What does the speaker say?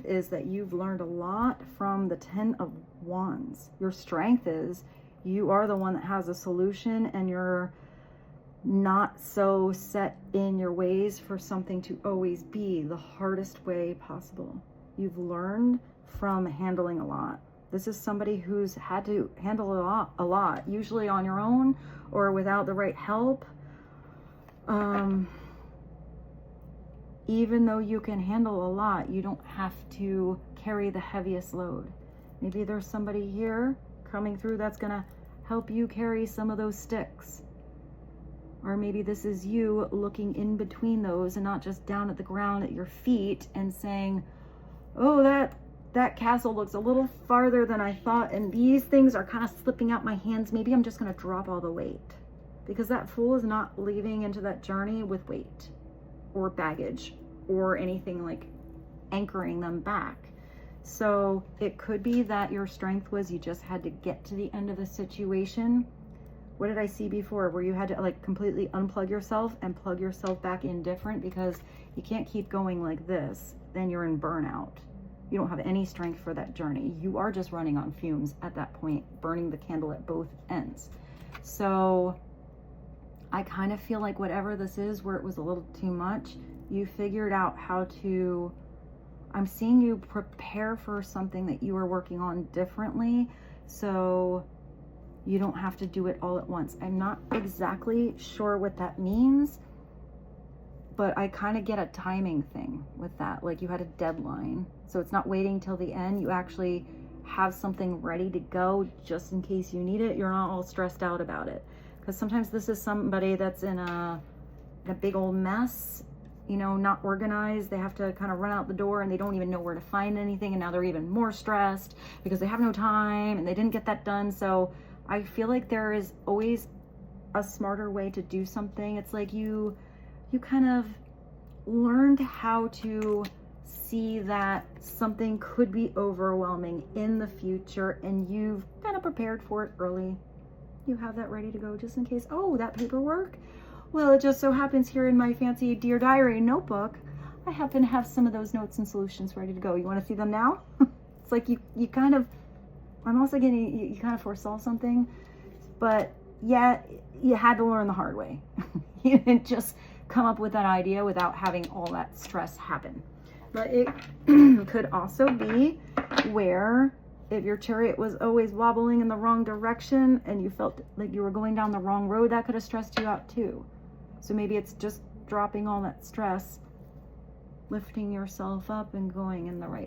is that you've learned a lot from the 10 of Wands. Your strength is you are the one that has a solution, and you're not so set in your ways for something to always be the hardest way possible. You've learned from handling a lot. This is somebody who's had to handle a lot, usually on your own or without the right help. Even though you can handle a lot, you don't have to carry the heaviest load. Maybe there's somebody here coming through that's gonna help you carry some of those sticks. Or maybe this is you looking in between those and not just down at the ground at your feet and saying, oh, that castle looks a little farther than I thought, and these things are kind of slipping out my hands. Maybe I'm just gonna drop all the weight. Because that Fool is not leaving into that journey with weight or baggage or anything like anchoring them back. So it could be that your strength was you just had to get to the end of the situation. What did I see before? Where you had to like completely unplug yourself and plug yourself back in different, because you can't keep going like this. Then you're in burnout. You don't have any strength for that journey. You are just running on fumes at that point, burning the candle at both ends. So I kind of feel like whatever this is, where it was a little too much, you figured out how to, I'm seeing you prepare for something that you are working on differently, so you don't have to do it all at once. I'm not exactly sure what that means, but I kind of get a timing thing with that. Like you had a deadline, so it's not waiting till the end. You actually have something ready to go just in case you need it. You're not all stressed out about it. Because sometimes this is somebody that's in a big old mess, you know, not organized. They have to kind of run out the door and they don't even know where to find anything. And now they're even more stressed because they have no time and they didn't get that done. So I feel like there is always a smarter way to do something. It's like you kind of learned how to see that something could be overwhelming in the future, and you've kind of prepared for it early. You have that ready to go just in case. Oh, that paperwork? Well, it just so happens here in my fancy Dear Diary notebook, I happen to have some of those notes and solutions ready to go. You want to see them now? It's like you kind of, I'm also getting, you kind of foresaw something, but yeah, you had to learn the hard way. You didn't just come up with that idea without having all that stress happen. But it could also be where, if your chariot was always wobbling in the wrong direction and you felt like you were going down the wrong road, that could have stressed you out too. So maybe it's just dropping all that stress, lifting yourself up and going in the right